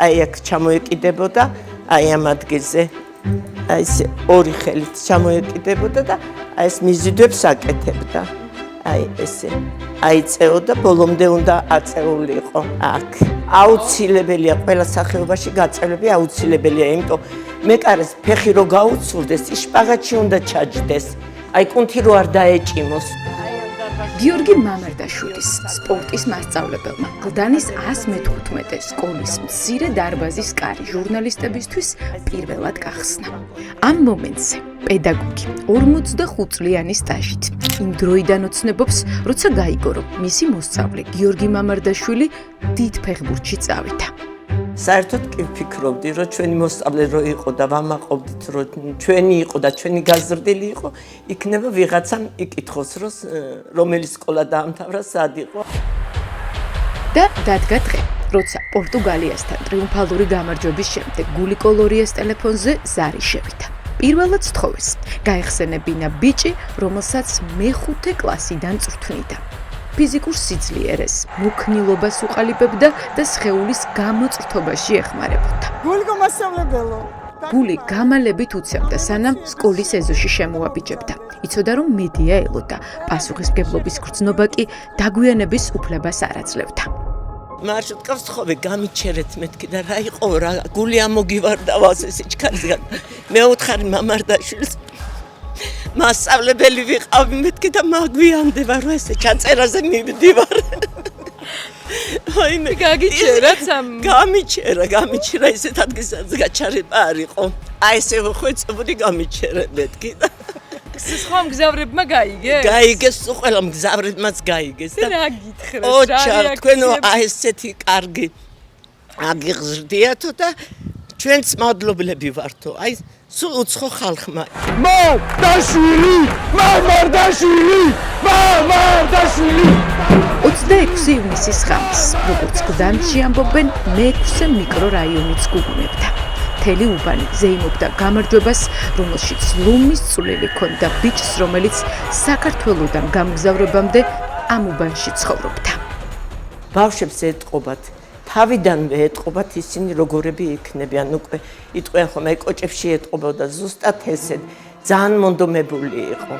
აი აქ ჩამოეკიდებოდა, აი ამ ადგილზე, აი ეს ორი ხელით ჩამოეკიდებოდა და აი ეს მიზიდვებს აკეთებდა. აი ესე. აიწეოდა, ბოლომდე უნდა აწეულიყო აქ. აუცილებელია ყველა სახეობაში გაწევლები აუცილებელია, იმიტომ მეკარეს ფეხი რო გაუცურდეს, ის შპაგატში უნდა ჩაჯდეს. აი კუნთი რო არ დაეჭიმოს. გიორგი მამარდაშვილის სპორტის მასწავლებელმა გლდანის 115 სკოლის მცირე დარბაზის კარი ჟურნალისტებისთვის პირველად გახსნა. ამ მომენტზე პედაგოგი 45 წლიანი სტაჟით იმ დროიდან ოცნებობს, როცა გაიგო, რომ მისი მოსწავლე გიორგი მამარდაშვილი დიდ ფეხბურთში წავიდა. საერთოდ კი ვფიქრობდი, რომ ჩვენი მოსწავლე რო იყო და ვამაყობდით, რომ ჩვენი იყო და ჩვენი გაზრდილი იყო, იქნება ვიღაცამ იკითხოს, რომელი სკოლა დაამთავრა, სად იყო. და დადგა დღე, როცა პორტუგალიასთან ტრიუმფალური გამარჯვების შემდეგ გულიკო ლორიას ტელეფონზე ზარი შევიდა. პირველად სთხოვეს, გაეხსენებინა ბიჭი, რომელსაც მე-5 კლასიდან წვრთნიდა. ფიზიკურ სიძლიერეს, მუქნილობას უყალიბებდა და სხეულის გამოწვრთობაში ეხმარებოდა. გულიკო მასწავლებელო. გული გამალებით უცემდა, სანამ სკოლის ეზოში შემოაბიჯებდა. იცოდა, რომ მედია ელოდა, პასუხისმგებლობის გრძნობა კი დაგვიანების უფლებას არ აძლევდა. მარშრუტკას თხოვე გამიჩერეთ მეთქი და რა იყო რა გული ამოგივარდავა სიჩქარისგან. მე უთხარი მამარდაშვილს მასწავლებელი ვიყავი მეთქი და მაგვიანდება რომ ესე ჩაწერაზე მივდივარ. აი მე გაგიჩერათ გამიჩერა ესეთ ადგილსაც გაჩარება არ იყო. აი ესე ხვეწებული გამიჩერე მეთქი და სხვა მგზავრებმა გაიგეს? გაიგეს, ყველა მგზავრებმაც გაიგეს და რა გითხრეს? ოჩა თქვენო აი ესეთი კარგი აგიღზრდიათო და ჩვენც მადლობლები ვართო. აი სულ უცხო ხალხმა. მამარდაშვილი! 26 ივნისის ღამეს, როგორც გლდანში ამბობენ, მე-6 მიკრორაიონიც გუგუნებდა. მთელი უბანი ზეიმობდა გამარჯვებას, რომელშიც ლომის წვლილი ჰქონდა ბიჭს, რომელიც საქართველოდან გამგზავრებამდე ამ უბანში ცხოვრობდა. ბავშვებს ეტყობათ, თავიდანვე ეტყობათ ისინი როგორები იქნებიან, უკვე იტყვიან ხომ აი კოჭებში ეტყობოდა ზუსტად ესეთ, ძალიან მონდომებული იყო.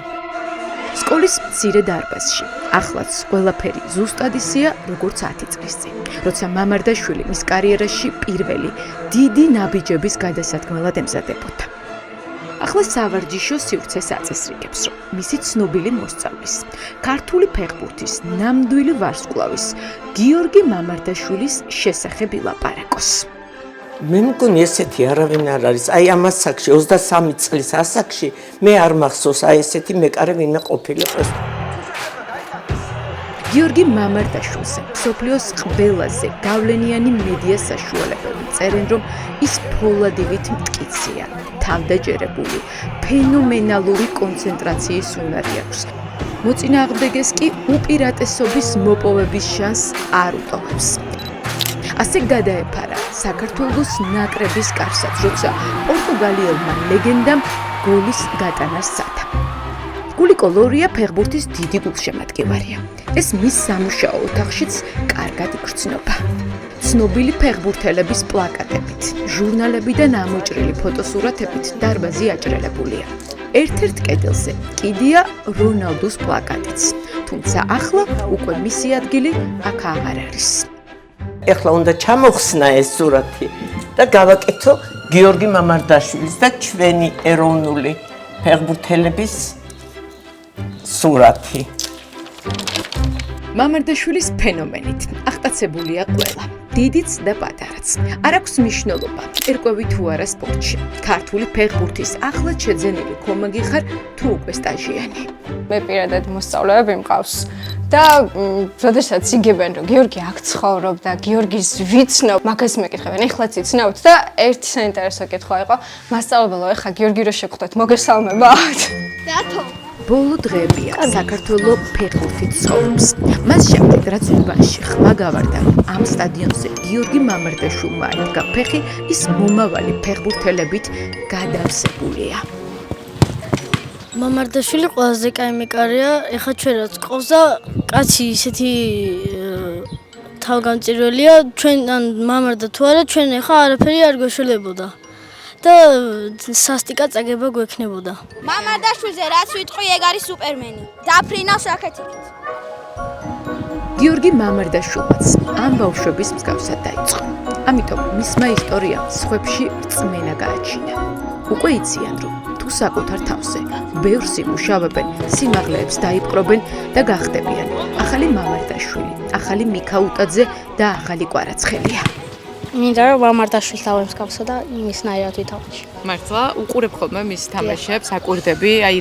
სკოლის მცირე დარბაზში ახლაც ყველაფერი ზუსტად ისეა, როგორც 10 წლის წინ, როცა მამარდაშვილი მის კარიერაში პირველი დიდი ნაბიჯების გადასადგმელად ემზადებოდა. ახლა სავარჯიშო სივრცეს აწესრიგებს, რომ მისი ცნობილი მოსწავლის, ქართული ფეხბურთის ნამდვილი ვარსკვლავის გიორგი მამარდაშვილის შესახებ ილაპარაკოს. მე მგონი ესეთი არავინ არ არის. აი ამ ასაკში 23 წლის ასაკში მე არ მახსოვს აი ესეთი მეკარე ვინმე ყოფილიყოს. გიორგი მამარდაშვილზე მსოფლიოს ყველაზე გავლენიანი მედია საშუალებები წერენ, რომ ის ფოლადივით მტკიცეა, თავდაჯერებული, ფენომენალური კონცენტრაციის უნარი აქვს. მოწინააღმდეგეს კი უპირატესობის მოპოვების შანსს არ უტოვებს. ასე გადაეფარა საქართველოს ნაკრების კარსაც, როცა პორტუგალიელმა ლეგენდამ გოლის გატანა სცადა. გულიკო ლორია ფეხბურთის დიდი გულშემატკივარია. ეს მის სამუშაო ოთახშიც კარგად იგრძნობა. ცნობილი ფეხბურთელების პლაკატებით, ჟურნალებიდან ამოჭრილი ფოტოსურათებით დარბაზი აჭრელებულია. ერთ-ერთ კედელზე კიდია რონალდუს პლაკატიც, თუმცა ახლა უკვე მისი ადგილი აქ აღარ არის. ეხლა უნდა ჩამოხსნა ეს სურათი და გავაკეთო გიორგი მამარდაშვილის და ჩვენი ეროვნული ფეხბურთელების სურათი. მამარდაშვილის ფენომენით აღტაცებულია ყველა, დიდიც და პატარაც. არ აქვს მნიშვნელობა, ერკვევი თუ არა სპორტში. ქართული ფეხბურთის ახლად შეძენილი ქომაგი ხარ თუ უკვე სტაჟიანი. მე პირადად მოსწავლეები მყავს და როდესაც იგებენ, რომ გიორგი აქ ცხოვრობდა, გიორგის ვიცნობ, მაგას მეკითხებენ, ეხლაც იცნობთ და ერთი საინტერესო კითხვა იყო, მასწავლებელო, ეხლა გიორგი რო შეგხვდეთ, მოგესალმებათ? რატო? ბოლო დღეებია საქართველოს ფეხბურთით ცხოვრობს. მას შემდეგ, რაც უბანში ხმა გავარდა, რომ ამ სტადიონზე გიორგი მამარდაშვილმა იდგა ფეხი, ის მომავალი ფეხბურთელებით გადავსებულია. მამარდაშვილი ყველაზე კაი მეკარეა, ეხლა ჩვენ რაც ყავს და კაცი ისეთი თავგამწირველია ჩვენ ან მამარდა თუ არა ჩვენ ახლა არაფერი არ გვეშველებოდა და სასტიკად წაგება გვექნებოდა. მამარდაშვილზე რაც ვიტყვი ეგ არის სუპერმენი. დაფრინავს აქეთ-იქით. გიორგი მამარდაშვილმაც ამ ბავშვების მსგავსად დაიწყო. ამიტომ მისმა ისტორიამ სხვებში რწმენა გააჩინა. უკვე იციან, რომ თუ საკუთარ თავზე ბევრს იმუშავებენ, სიმაღლეებს დაიპყრობენ და გახდებიან ახალი მამარდაშვილი, ახალი მიქაუტაძე და ახალი კვარაცხელია. მინდა რომ მამარდაშვილს დავემსგავსო და იმისნაირად ვითამაშო. მართლა უყურებ ხოლმე მის თამაშებს, აკვირდები, აი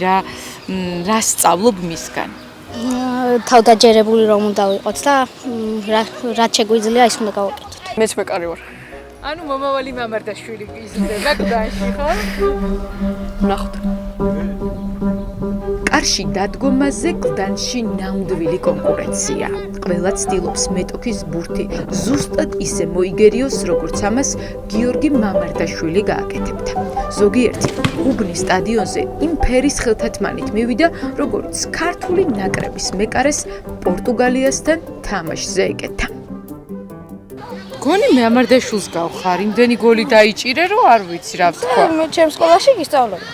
რა სწავლობ მისგან. თავდაჯერებული რომ უნდა ვიყოთ და რაც შეგვიძლია ის უნდა გავაკეთოთ. მეც მეკარი ვარ. ანუ მომავალი მამარდაშვილი იზრდება გდანში, ხო? ნახოთ. კარში დადგომაზე გდანში ნამდვილი კონკურენცია. ყველა ცდილობს მეტოქის ბურთი ზუსტად ისე მოიგერიოს, როგორც ამას გიორგი მამარდაშვილი გააკეთებდა. ზოგიერთი უბნის სტადიონზე იმ ფერის ხელთათმანით მივიდა, როგორც ქართული ნაკრების მეკარეს პორტუგალიასთან თამაშზე ეკეთა. გონი მამარდაშვილს გავხარ, იმდენი გოლი დაიჭირე, რომ არ ვიცი რა ვთქვა. მე ჩემს სკოლაში გისწავლები.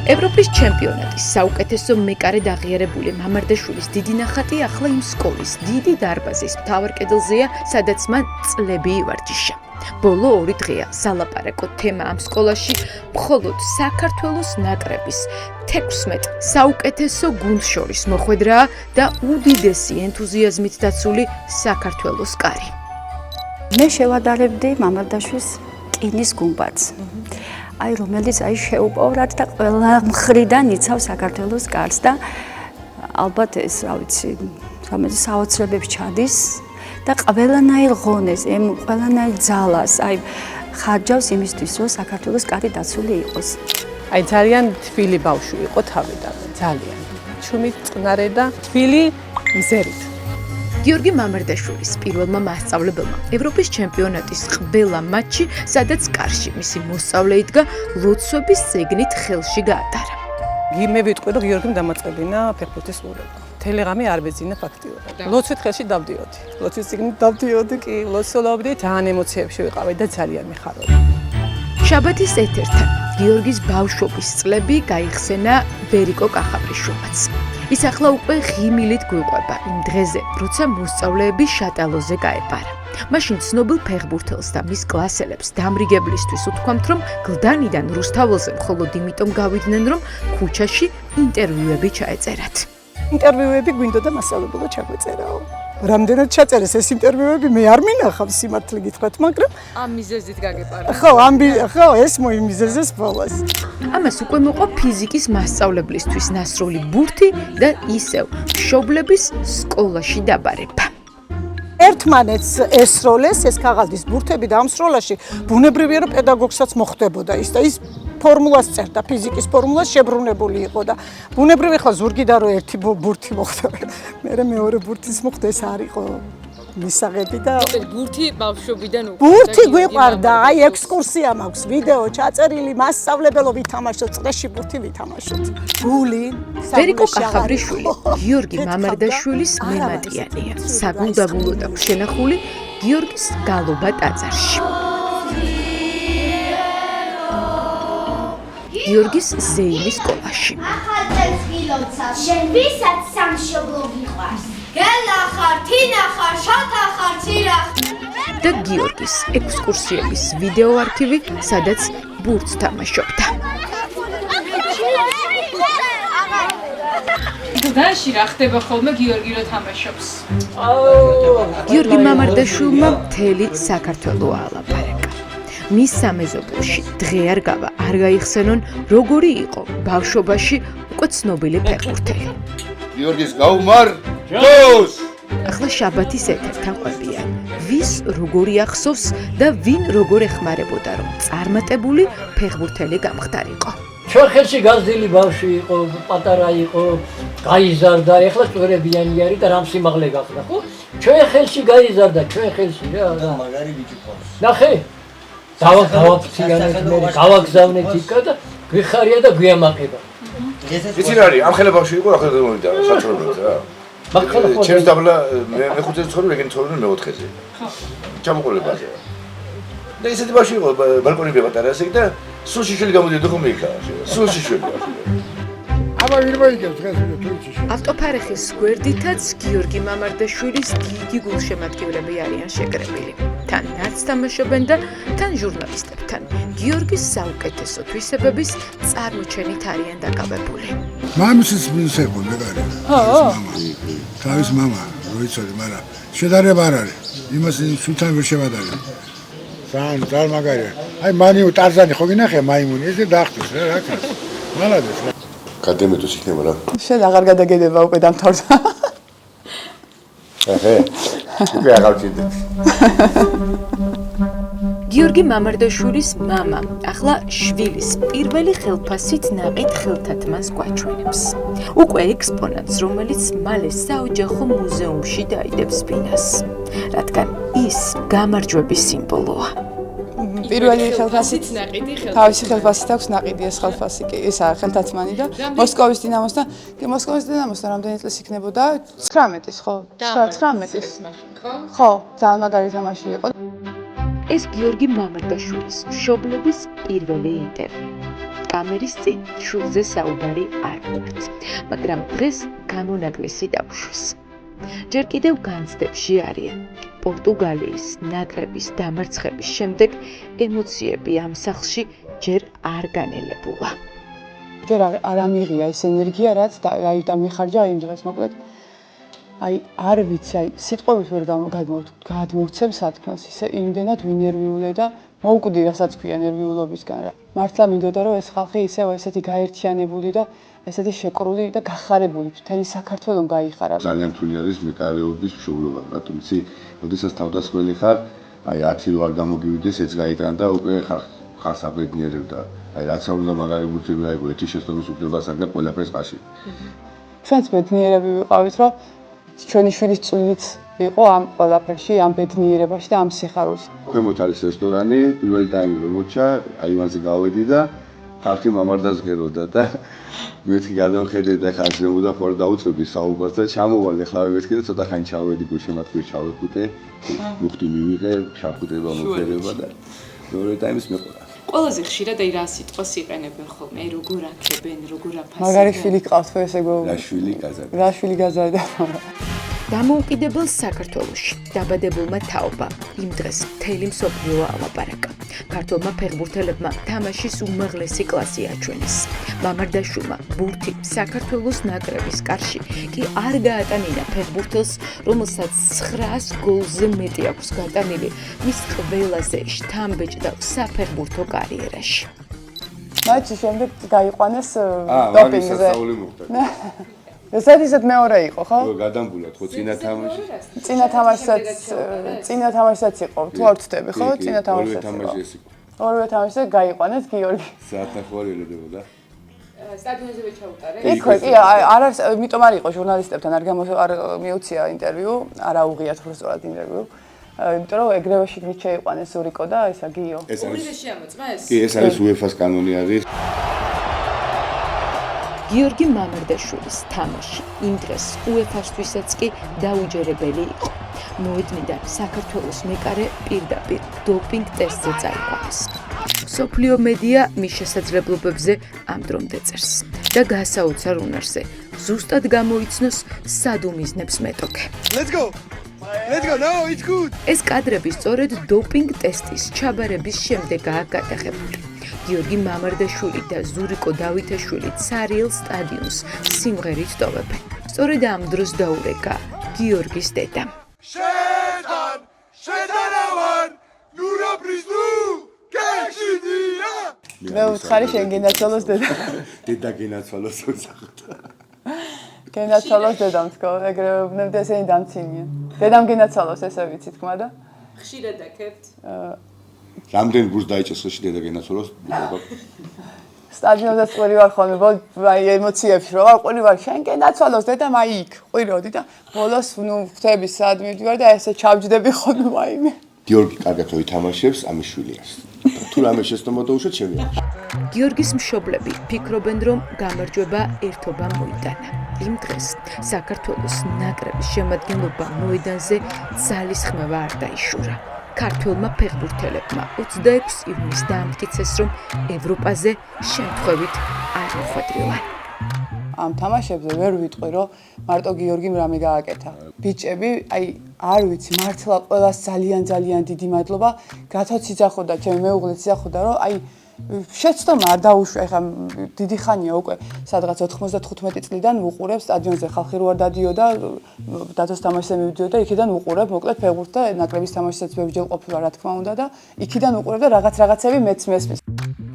ევროპის ჩემპიონატის საუკეთესო მეკარედ აღიარებული მამარდაშვილის დიდი ნახატი ახლა იმ სკოლის დიდი დარბაზის მთავარ კედელზეა, სადაც მან წლები ივარჯიშა. ბოლო 2 დღეა სალაპარაკო თემა ამ სკოლაში მხოლოდ საქართველოს ნაკრების 16 საუკეთესო გუნდს შორის მოხვედრაა და უდიდესი ენთუზიაზმით დაცული საქართველოს კარი. მე შევადარებდი მამარდაშვილს ტინის გუმბათს. აი რომელიც შეუპოვრად და ყველა მხრიდან იცავს საქართველოს კარს და ალბათ ეს რა ვიცი საოცრებებს ჩადის და ყველანაირ ღონეს, ყველანაირ ძალას ხარჯავს იმისთვის, რომ საქართველოს კარი დაცული იყოს. აი ძალიან თბილი ბავშვი იყო თავიდანვე, ძალიან. ჩუმი წყნარე და თბილი მზერით. გიორგი მამარდაშვილის პირველმა მასწავლებელმა ევროპის ჩემპიონატის ყველა მატჩი, სადაც კარში მისი მოსწავლე იდგა, ლოცვების ზეგნით ხელში გაატარა. მე ვიტყვი, რომ გიორგიმ დამაწყებინა ფეხბურთის ყურება. თელეგრამი არ მეძინა ფაქტიურად. ლოცვით ხელში დავდიოდი. ლოცვის ზეგნით დავდიოდი კი, ლოცულობდი, ძალიან ემოციებში ვიყავი და ძალიან მიხარობდა. შაბათის ეთერთან გიორგის ბავშვობის წლები გაიხსენა ვერიკო კახაბრიშვილმაც. ის ახლა უკვე ღიმილით გვიყვება იმ დღეზე, როცა მოსწავლეები შატალოზე გაეპარა. მაშინ ცნობილ ფეხბურთელს და მის კლასელებს დამრიგებლისთვის უთქვამთ, რომ გლდანიდან რუსთაველზე მხოლოდ იმიტომ გავიდნენ, რომ ქუჩაში ინტერვიუები ჩაეწერათ. ინტერვიუები გვინდოდა მასწავლებელო ჩაგვეწერაო. რამდენად ჩაწერეს ეს ინტერვიუები, მე არ მინახავს სიმართლე გითხრათ, მაგრამ ამ მიზეზით გაგეპარა. ხო, ეს მოიმიზეზეს ბოლოს. ამას უკვე მოყვა ფიზიკის მასწავლებლისთვის ნასროლი ბურთი და ისევ მშობლების სკოლაში დაბარება. ერთმანეთს ესროლეს ეს ქაღალდის ბურთები და ამ სროლაში ბუნებრივია რომ პედაგოგსაც მოხდებოდა ის და ის ფორმულას წერდა, ფიზიკის ფორმულას შებრუნებული იყო და ბუნებრივი ხლა ზურგიდან რომ ერთი ბურთი მოხდა. მე მეორე ბურთის მოხდა ეს არ იყო მისაღები და ბურთი ბავშვობიდან უკვე ბურთი გვიყვარდა, აი ექსკურსია მაქვს, ვიდეო ჩაწერილი, მასწავლებელო ვითამაშოთ, წრეში ბურთი ვითამაშოთ. გული, ვერიკო კახაბრიშვილი, გიორგი მამარდაშვილის მემატიანია. საგულდაგულოდ აქვს შენახული გიორგის გალობა ტაძარში. გიორგის ზეიმის სკოლაში. ახალწელს გილოცავ, შენ ვისაც სამშობლო გიყვარს? გელა ხარ, თინა ხარ, შათა ხარ, ცირა. და გიორგის ექსკურსიების ვიდეო არქივი, სადაც ბურთს თამაშობდა. გდანში რა ხდება ხოლმე გიორგი რო თამაშობს? გიორგი მამარდაშვილმა მთელი საქართველო აალაპარაკა. მის სამეზობლოში დღე არ გავა, არ გაიხსენონ როგორი იყო ბავშვობაში უკვე ცნობილი ფეხბურთელი. გიორგის გაუმარ ჯოს! ახლა შაბათის ეთერთან ყვებიან. ვის როგორი ახსოვს და ვინ როგორ ეხმარებოდა, რომ წარმატებული ფეხბურთელი გამხდარიყო. ჩვენ ხელში გაზრდილი ბავშვი იყო, პატარა იყო, გაიზარდა, ეხლა წვერებიანი არის და რამ სიმაღლე გახდა, ხო? ჩვენ ხელში გაიზარდა, ჩვენ ხელში რა. მაგარი ბიჭი ყავს. ნახე. გავაგზავნეთ მე, გავაგზავნეთ იქა და გვიხარია და გვიამაყება. იცი რა არის, ამ ხელა ბავშვი იყო, ახლა გამოვიდა, საჭიროებად რა. ჩემს დაბლა მე ხუთზე ცხოვრობ, ეგენი ცხოვრობენ მეოთხეზე. ჩამოყოლებაზე. და ისეთი ბავშვი იყო, ბალკონები პატარა ასე და სულ შიშველი გამოდიოდა ხოლმე იქა. სულ შიშველი. აბა ვირმოიგებს დღეს თუჩი. ავტოფარეხის გვერდითაც გიორგი მამარდაშვილის დიდი გულშემატკივრები არიან შეკრებილი. თან ნაც თამაშობენ და თან ჟურნალისტებთან. გიორგის საუკეთესო თვისებების წარმოჩენით არიან დაკავებული. მამის მინს ეხო მეგარი. თავის მამა, როიცოდი, მაგრამ შედარება არ არის. იმას სულთან ვერ შევადარებ. ძალიან წარმაგარია. აი მანიუ ტარზანი ხო გინახე მაიმუნი, ესე დაახტის რა, რა ქნა. მალადეს რა. გადემეთოს იქნება რა. შენ აღარ გადაგედება უკვე დამთავრდა. აჰე. უკვე აღარ ვჭირდეთ. გიორგი მამარდაშვილის მამა ახლა შვილის პირველი ხელფასით ნაყიდ ხელთათმას გვაჩვენებს. უკვე ექსპონატს, რომელიც მალე საოჯახო მუზეუმში დაიდებს ბინას, რადგან ის გამარჯვების სიმბოლოა. პირველი ხელფასით ნაყიდი თავისი ხელფასით აქვს ნაყიდი ეს ხელფასი კი ესაა ხელთათმანი და მოსკოვის დინამოსთან მოსკოვის დინამოსთან რამდენი წლის იქნებოდა 19-ის ხო 19-ის ხო ძალიან მაგარი თამაში იყო. ეს გიორგი მამარდაშვილის მშობლების პირველი ინტერვიუ. კამერის წინ შულზე საუბარი არ ვართ, მაგრამ დღეს გამონაკლისი დაუშვეს. ჯერ კიდევ განცდებში არიან. პორტუგალიის ნაკრების დამარცხების შემდეგ ემოციები ამ სახლში ჯერ არ განელებულა. ჯერ არ ამიღია ეს ენერგია, რაც აი დამიხარჯა იმ დღეს მოკლედ. აი არ ვიცი, აი სიტყვებით ვერ გადმოვცემ სათქმელს, ისე იმდენად ვინერვიულე და მოვკვდი რასაც ქვია ნერვიულობისგან რა. მართლა მინდოდა რომ ეს ხალხი ისევ ესეთი გაერთიანებული და ესეთი შეკრული და გახარებული მთელი საქართველოს გაიხარა. ძალიან რთული არის მეკარეობის მშობლობა, რატომ იცი? როდესაც თავდასხმელი ხარ, აი 10 რო არ გამოგივიდეს, ეს გაიტან და უკვე ხარს აბედნიერებ და აი რაც არ უნდა მაგარი ბურთები აიღო, ერთი შეცდომის უფლებასაგან ყველაფერს ყაში. ჩვენც ბედნიერები ვიყავით, რომ ჩვენი შვილის წვლილიც იყო ამ ყველაფერში, ამ ბედნიერებაში და ამ სიხარულში. ქვემოთ არის რესტორანი, პირველი ტაიმი რომ მოჩა, აი იმაზე გავედი და ხალხი მამარდას ღეროდა და მეთქი გადავხედე და ხარშემოდა ხوار დაუწევდი საუბარს და ჩამოვალე ხავე მეთქი და ცოტა ხანი ჩავედი გულშემატკივრის ჩავეფუტე, მუხტი მივიღე, შაფხუტება მოფერება და მეორე ტაიმის მეყურა. ყველაზე ხშირად აი რა სიტყვას იყენებენ ხოლმე, აი როგორ აქებენ, როგორ აფასებენ. მაგარი შვილი გყავს ხო ესე გო. რა შვილი გაზარდა. რა შვილი გაზარდა. დამოუკიდებელ საქართველოში დაბადებულმა თაობა იმ დღეს მთელი მსოფლიო ალაპარაკა. ქართულმა ფეხბურთელებმა თამაშის უმაღლესი კლასი აჩვენეს. მამარდაშვილმა ბურთი საქართველოს ნაკრების კარში კი არ გაატანინა ფეხბურთელს, რომელსაც 900 გოლზე მეტი აქვს გატანილი მის ყველაზე შთამბეჭდავ საფეხბურთო კარიერაში. მაჩის შემდეგ გაიყვანეს დოპინგზე. ესეთ მეორე იყო, ხო? გადამბულად, ხო, წინა თამაშსაც იყო. თუ არ ვცდები, ხო? წინა თამაშსაც იყო. ორივე თამაშზე გაიყვანეს გიორგი. საათნახევარი ელოდებოდა. სტადიონზე ვეჩაუტარე. იქ კი, არ არის, იმიტომ არ იყო ჟურნალისტებთან არ მიუწია ინტერვიუ, არ აუღიათ უბრალოდ ინტერვიუ. იმიტომ რომ ეგრევე შიგნით შეიყვანეს ურიკო და ისა გიო. ორივე შეამოწმეს? კი, ეს არის UEFA-ს კანონი არის. გიორგი მამარდაშვილის თამაში იმ დღეს UEFA-სთვისაც კი დაუჯერებელი იყო. მოედნიდან საქართველოს მეკარე პირდაპირ დოპინგ ტესტზე წაიყვანეს. სოფლიო მედია მის შესაძლებლობებზე ამ დრომდე წერს და გასაოცარ უნარზე ზუსტად გამოიცნოს სად უმიზნებს მეტოქე. Let's go. No, it's good. ეს კადრები სწორედ დოპინგ ტესტის ჩაბარების შემდეგაა გადაღებული. გიორგი მამარდაშვილი და ზურიკო დავითაშვილი ცარიელ სტადიონს სიმღერით ტოვებენ. სწორედ ამ დროს დაურეკა გიორგის დედამ. შედანავარ, ნურაბრის ნუ, გეშიდია. მე ვუთხარი შენ გენაცვალოს დედა. დედა გენაცვალოს უცხოთ. გენაცვალოს დედამ თქო, ეგრევე ვნებდი ესენი დამცინიან. დედამ გენაცვალოს ესე ვიცი თქმა და. ხშირად აქებთ? რამდენ გულს დაიჭერს ხში დედა გენაცვალოს? სტადიონზე წვერი ვარ ხოლმე, აი ემოციებში რო ვარ, ყური ვარ, შენ გენაცვალოს დედამ აი იქ, ყვიროდი და ბოლოს ნუ ხვდები სად მივდივარ და ესე ჩავჯდები ხოლმე მაიმე. გიორგი კარგად ითამაშებს, ამის შვილია. თუ რამე შეცდომა დაუშვათ შემიძლია. გიორგის მშობლები ფიქრობენ, რომ გამარჯვება ერთობამ მოიტანა. იმ დღეს საქართველოს ნაკრების შემადგენლობა მოედანზე ძალისხმევა არ დაიშურა. ქართველმა ფეხბურთელებმა 26 ივნისს დაამტკიცეს, რომ ევროპაზე შემთხვევით არ მოხვედრილან. ამ თამაშებზე ვერ ვიტყვი, რომ მარტო გიორგიმ რამე გააკეთა. ბიჭები, არ ვიცი, მართლა ყველას ძალიან დიდი მადლობა. გათოც იძახოდა, ჩემი მეუღლეც იძახოდა, რომ შეცდომა არ დაუშვა, ეხლა დიდი ხანია უკვე, სადღაც 95 წლიდან ვუყურებ სტადიონზე, ხალხი რო არ დადიოდა, დათოს თამაშზე მივიდიოდა, იქიდან ვუყურებ, მოკლედ ფეხბურთს და ნაკრების თამაშსაც ბევრჯერ ყოფილა, რა თქმა უნდა და იქიდან ვუყურებ და რაღაცები მეც მესმის.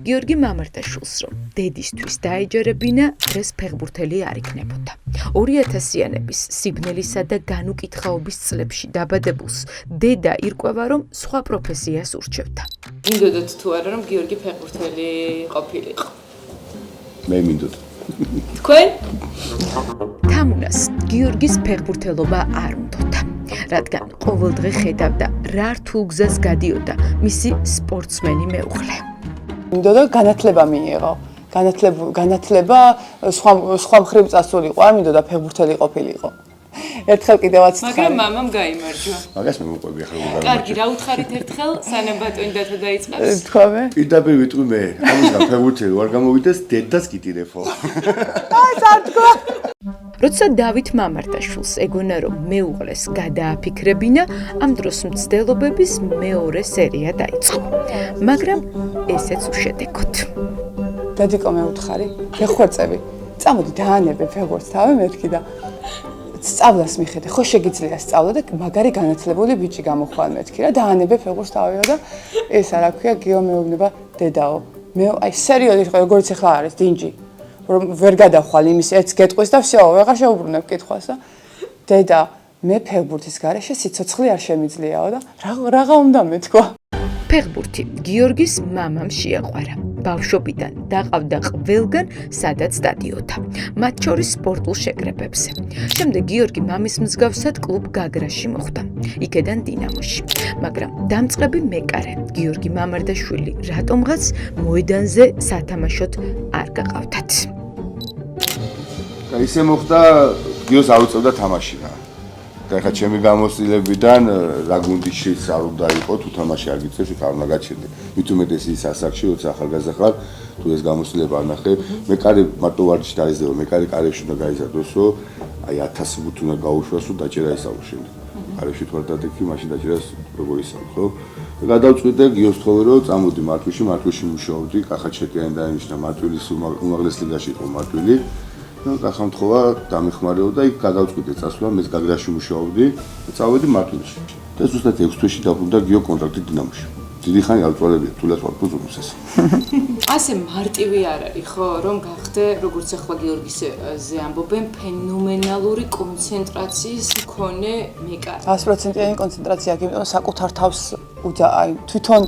გიორგი მამარდაშვილს რომ დედისთვის დაეჯერებინა, დღეს ფეხბურთელი არ იქნებოდა. 2000-იანების სიბნელისა და განუკითხაობის წლებში დაბადებულს დედა ირკვევა, რომ სხვა პროფესიას ურჩევდა. მინდოდათ თუ არა, რომ გიორგი ფეხბურთელი ყოფილიყო? მე მინდოდა. თქვენ? თამუნას გიორგის ფეხბურთელობა არ უნდოდა, რადგან ყოველდღე ხედავდა რა რთულ გზას გადიოდა მისი სპორტსმენი მეუღლე. მინდოდა განათლება მიიღო. განათლება სხვა მხრივ წასულიყო, არ მინდოდა ფეხბურთელი ყოფილიყო. ერთხელ კიდევაც ვთხარი. მაგრამ მამამ გაიმარჯვა. მაგას მე მოყვები ახლა რომ კარგი, რა უთხარით ერთხელ სანამ ბატონი დათო დაიწყებს? თქვა მე. პირდაპირ ვიტყვი მე, ამისგან ფეხბურთელი ვარ გამოვიდეს, დედას კიტირებო. სარდგო. როცა დავით მამარდაშვილს ეგონა, რომ მეუღლეს გადააფიქრებინა, ამ დროს მცდელობების მეორე სერია დაიწყო. მაგრამ ესეც უშედეგოდ. დედიკო მე უთხარი, გეხვერწები. წამოდი დაანებე ფეხბურთს თავი მეთქი და სწავლას მიხედე, ხო შეგიძლია სწავლა და მაგარი განათლებული ბიჭი გამოხვალ მეთქი რა, დაანებე ფეხბურთს თავიო და ესა რა ქვია, გიო მეუბნება დედაო. მე სერიოზით ხო როგორც ახლა არის დინჯი. რომ ვერ გადახვალ იმის ერთს გეტყვის და всё, ვეღარ შეუბრუნებ კითხვას და დედა, მე ფეხბურთის გარეშე სიცოცხლე არ შემიძლიაო და რაღა უნდა მეთქვა. ფეხბურთი გიორგის მამამ შეაყვარა. ბავშვობიდან დაყავდა ყველგან, სადაც დადიოდა. მათ შორის სპორტულ შეკრებებზე. შემდეგ გიორგი მამის მსგავსად კლუბ გაგრაში მოხვდა. იქედან დინამოში. მაგრამ დამწყები მეკარე გიორგი მამარდაშვილი რატომღაც მოედანზე სათამაშოდ არ გაყავდათ. ისე მოხდა, გიოს არ უწევდა თამაში რა. და ხა ჩემი გამოცდილებიდან რა გუნდიშიც არ უნდა იყო, თუ თამაში არ გიწევს, იქ არ უნდა გაჩერდე. მით უმეტეს ის ასაკში, როცა ახალგაზრდა ხარ, თუ ეს გამოცდილება არ ნახე, მეკარე მარტო ვარჯიში დაიზრდება, მეკარე კარებში უნდა გაიზარდოსო, 1000 ბუთი უნდა გაუშვას, რომ დაჭერა ისაუბრ შემდეგ. კარებში თუ არ დადექი, მაშინ დაჭერას როგორ ისაუბრ, ხო? და გადავწყვიტე გიოს თხოვე, რომ წამოდი მარტვილში მუშაობდი, კახაჩეკიანი დაინიშნა მარტვილის უმაღლეს ლიგაში იყო მარტვილი. გახამთხოვა დამეხმარეო და იქ გადავწყვიტე წასვლა, მეც გაგრაში მუშაობდი და წავედი მარტვილში. და ზუსტად 6 თვეში დაბრუნდა გიო კონტრაქტი დინამოში. დიდი ხანი არ წვალებია, თულაც ვარ ფუძულს ეს. ასე მარტივი არ არის, ხო, რომ გახდე, როგორც ახლა გიორგისზე ამბობენ, ფენომენალური კონცენტრაციის მქონე მეკარე. 100%-იანი კონცენტრაცია აქვს, იმიტომ საკუთარ თავს თვითონ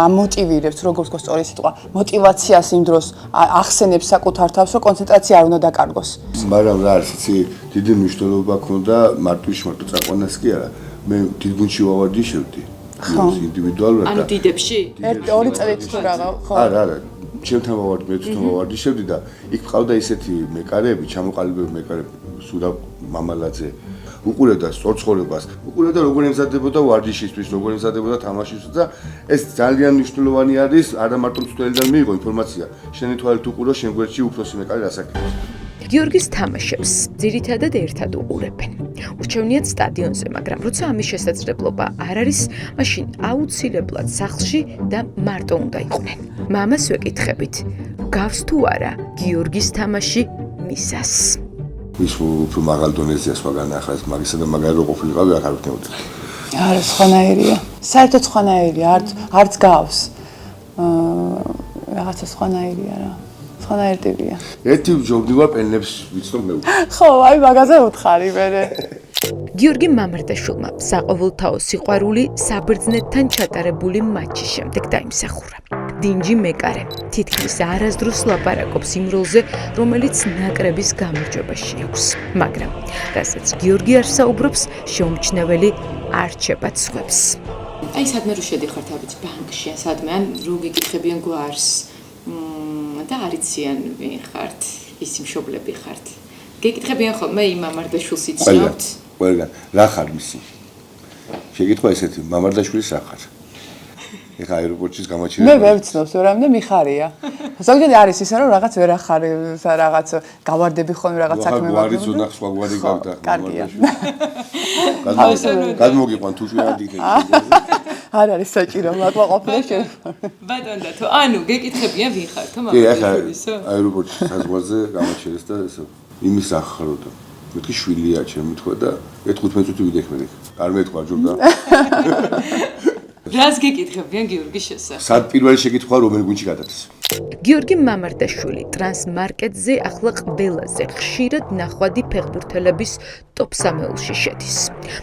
ამოტივირებს, როგორც გოსწორი სიტყვა, მოტივაციას იმ დროს ახსენებს საკუთარ თავს, რომ კონცენტრაცია არ უნდა დაკარგოს. მაგრამ რა არის, იცი, დიდი მნიშვნელობა ჰქონდა მარტვილში მარტო წაყვანას კი არა, მე დიდ გუნდში ვავარჯიშებდი. ინდივიდუალურად და ანუ დიდებში? 1-2 წელით თუ რაღა, ხო? არა, ჩემთან ვავარდი, მე თვითონ ვავარჯიშებდი და იქ ყავდა ისეთი მეკარეები, ჩამოყალიბებული მეკარეები, სუდა მამალაძე, უყურებდა სწორცხოვრებას, უყურებდა როგორ ემზადებოდა ვარჯიშისთვის, როგორ ემზადებოდა თამაშისთვის და ეს ძალიან მნიშვნელოვანი არის, არა მარტო მცველიდან მიიღო ინფორმაცია, შენი თვალით უყურო, შენ გვერდში უფროსი მეკარე რასაკეთებს. გიორგის თამაშებს ძირითადად ერთად უყურებენ. ურჩევნიათ სტადიონზე, მაგრამ როცა ამის შესაძლებლობა არ არის, მაშინ აუცილებლად სახლში და მარტო უნდა იყვნენ. მამას ვეკითხებით, გავს თუ არა გიორგის თამაში მისას? ის უფრო მაღალ დონეზეა სხვაგან ახლა ეს მაგისა და მაგარი რო ყოფილიყავი აღარ ვქნებოდი. არა, სხვანაირია. საერთოდ სხვანაირია, არც გავს. რაღაცა სხვანაირია რა. სხვანაირი ტიპია. ერთი ჯობნივა პენლებს ვიცნობ მე. ხო, მაგაზე უთხარი მე. გიორგი მამარდაშვილმა საყოველთაო სიყვარული საბერძნეთთან ჩატარებული მატჩის შემდეგ დაიმსახურა. დინჯი მეკარე თითქმის არასდროს ლაპარაკობს იმ როლზე, რომელიც ნაკრების გამარჯვებაში აქვს. მაგრამ, რასაც გიორგი არ საუბრობს, შეუმჩნეველი არ რჩება სხვებს. აი, სადმე რო შედიხართ, აბიცი, ბანკში ან სადმე, ან რო გიკითხებიან გვარს და არიციან ვინ ხართ, ისი მშობლები ხართ. გეკითხებიან ხოლმე იმ მამარდაშვილს იცნობთ? ყველგან. რა ხარ მისი? შეკითხვა ესეთი, მამარდაშვილის რა ხარ? ეხა აეროპორტში გამაჩერე. მე ვეცნობს, ვერამდე მიხარია. ზოგჯერ არის ისე რომ რაღაც ვერ ახარ, რაღაც გავარდები ხოლმე რაღაც საქმე მაქვს. ვარიც უნახ სხვა გვარი გავდა. კარგია. გადმოგიყვან თუ შენ ადიდები. არ არის საჭირო, მაკმაყოფილე შენ. ბატონ და თუ ანუ გეკითხებიან ვინ ხარ თო მამარდაშვილისო? აეროპორტში საზღვარზე გამაჩერეს და ესე იმის ახარო და მეთქი შვილია ჩემი თქვა და 15 წუთი ვიდექმე. არ მეთქვა ჯობდა. რას გეკითხებიან გიორგის შესახებ? სად პირველი შეკითხვა რომელ გუნდში გადადის? გიორგი მამარდაშვილი ტრანსმარკეტზე ახლა ყველაზე ხშირად ნახვადი ფეხბურთელების ტოპ 3-ში შედის.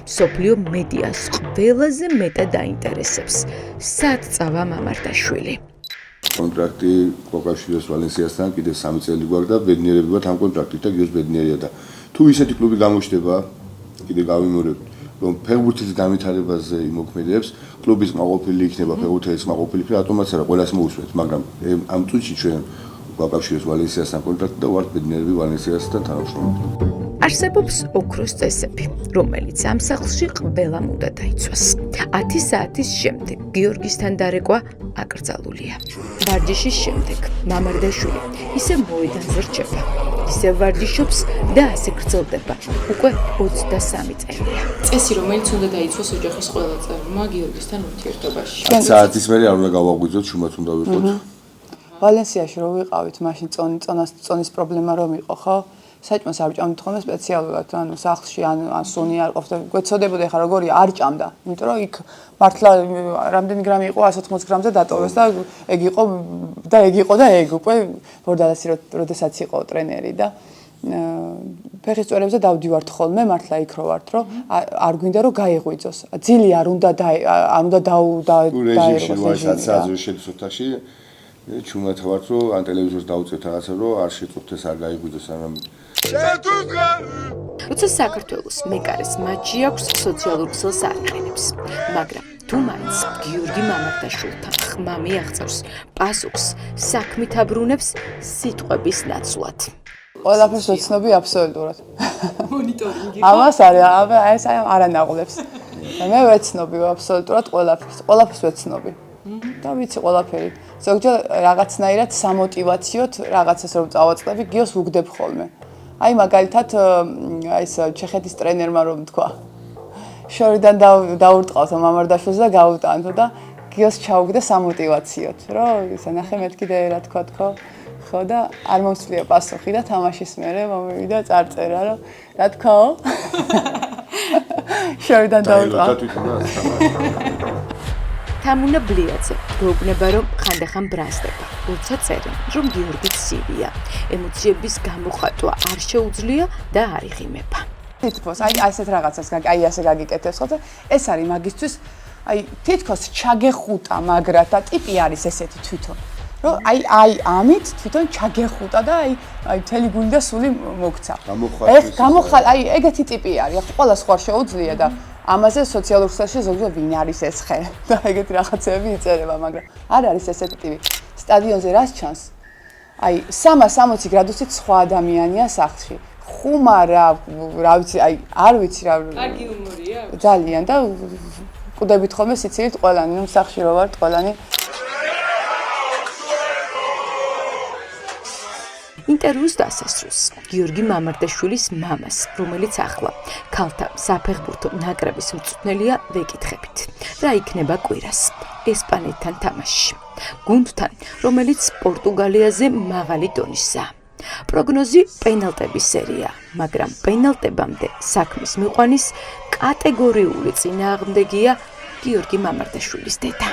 მსოფლიო მედიას ყველაზე მეტად დაინტერესებს. სად წავა მამარდაშვილი? კონტრაქტი კოკაშვილის ვალენსიასთან კიდე 3 წელი გვაქვს და ბედნიერები ვართ ამ კონტრაქტით და გიორგის ბედნიერია და თუ ისეთი კლუბი გამოჩნდება, კიდე გავიმეორებ რომ ფეხბურთის განვითარებაზე იმოქმედებს, კლუბის მაყოფილი იქნება ფეხბურთელის მაყოფილი, რატომაც არა, ყველას მოусვენთ, მაგრამ ამ წუთში ჩვენ გვაკავშირებს ვალენსიასთან კონტრაქტი და ვართ ბედნიერები ვალენსიასთან თანამშრომლობთ. არსებობს ოქროს წესები, რომელიც ამ სახლში ყველამ უნდა დაიცვას. 10 საათის შემდეგ გიორგისთან დარეკვა აკრძალულია. ვარჯიშის შემდეგ მამარდაშვილი ისე მოედანზე რჩება, ისე ვარჯიშობს და ასე გრძელდება. უკვე 23 წელია. წესი რომელიც უნდა დაიცვას ოჯახის ყველა წევრმა გიორგისთან ურთიერთობაში. 10 საათის მერე არ უნდა გავაღვიძოთ, შუმაც უნდა ვიყოთ. ვალენსიაში რო ვიყავით, მაშინ წონის პრობლემა რომ იყო, ხო? საჭმო საბჭომ თქონდა სპეციალურად, ანუ სახლში ან სუნი არ ყოფდა. გვეცოდებოდა ხა როგორია, არ ჭამდა. იმიტომ რომ იქ მართლა რამდენი გრამი იყო 180 გრამზე დატოვეს და ეგ იყო და ეგ უკვე ბორდალასი როდესაც იყო ტრენერი და ფეხის წვერებზე დავდივართ ხოლმე, მართლა იქ რო ვართ, რომ არ გვინდა რომ გაიღვიძოს. ძილი არ უნდა დაეროს. საწაზრო შედის ოთახში. ჩუმად ვართ რომ ან ტელევიზორს დაუწევთ რაღაცა რომ არ შეწუხდეს, არ გაიღვიძოს ანამ. როცა საქართველოს მეკარეს მატჩი აქვს, სოციალურ ქსელს არ იყენებს, მაგრამ თუ მაინც გიორგი მამარდაშვილთან ხმა მიაღწევს, პასუხს საქმით აბრუნებს სიტყვების ნაცვლად. ყველაფერს ვეცნობი აბსოლუტურად. მონიტორინგი. ამას ეს არანაღლებს. მე ვეცნობი აბსოლუტურად ყველაფერს ვეცნობი. და ვიცი ყველაფერი. ზოგჯერ რაღაცნაირად სამოტივაციოდ რაღაცას რომ წავაწყდები, გიოს ვუგდებ ხოლმე. აი მაგალითად ეს ჩეხეთის ტრენერმა რომ თქვა. შორიდან დაურტყავთ მამარდაშვილს და გაუტანთო და გიოს ჩაუგდა სამოტივაციოდ, რომ ისა ნახე მეთქი და რა თქვა თქო. ხო და არ მომწვია პასუხი და თამაშის მერე მომივიდა წარწერა რომ რა თქო? შორიდან დაურტყავ. თამუნა ბლიაძე გვეუბნება რომ ხანდახან ბრაზდება, როცა წერენ, რომ გიორგი ცივია, ემოციების გამოხატვა არ შეუძლია და არ იღიმება. თითქოს აი ასეთ რაღაცას აი ასე გაგიკეთებს ხო და ეს არის მაგისთვის აი თითქოს ჩაგეხუტა მაგრა და ტიპი არის ესეთი თვითონ. რომ აი ამით თვითონ ჩაგეხუტა და აი მთელი გული და სული მოგცა. გამოხატ აი ეგეთი ტიპი არის, ახლა ყველა სხვა შეუძლია და ამაზე სოციალურ ქსელში ზოგჯერ ვინ არის ეს ხე და ეგეთი რაღაცები იწერება, მაგრამ არ არის ესეთი ტიპი. სტადიონზე რას ჩანს? აი 360 გრადუსით სხვა ადამიანია სახლში. ხუმარა, რა ვიცი, აი არ ვიცი რა. კარგი უმორია? ძალიან და კვდებით ხოლმე სიცილით ყველანი, ნუ სახლში რო ვართ ყველანი. ინტერვიუს დასასრულს გიორგი მამარდაშვილის მამას, რომელიც ახლა ქალთა საფეხბურთო ნაკრების მწვრთნელია, ვეკითხებით. რა იქნება კვირას ესპანეთთან თამაშში? გუნდთან, რომელიც პორტუგალიაზე მაღალი დონისაა. პროგნოზი პენალტების სერია, მაგრამ პენალტებამდე საქმის მიყვანის კატეგორიული წინააღმდეგია გიორგი მამარდაშვილის დედა.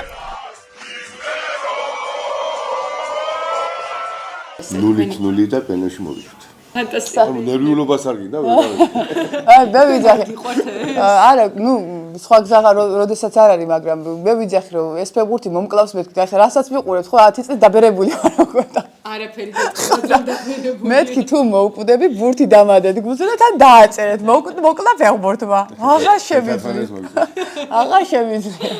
0-0 და პენალტში მოვიჭრეთ. ფანტასტიკური. ნერვიულობას არ გინდა? აი მე ვიძახი. არა, ნუ სხვა გზა როდესაც არ არის, მაგრამ მე ვიძახი რომ ეს ფეხბურთი მომკლავს მეთქი. ახლა რასაც ვიყურებ, ხო 10 წელი დაბერებული ვარ უკვე და არაფერი დაბერებული. მეთქი თუ მოუკვდები, ბურთი დამადეთ გულზე და თან დააწერეთ. მოკლა ფეხბურთმა. აღარ შემიძლია. აღარ შემიძლია.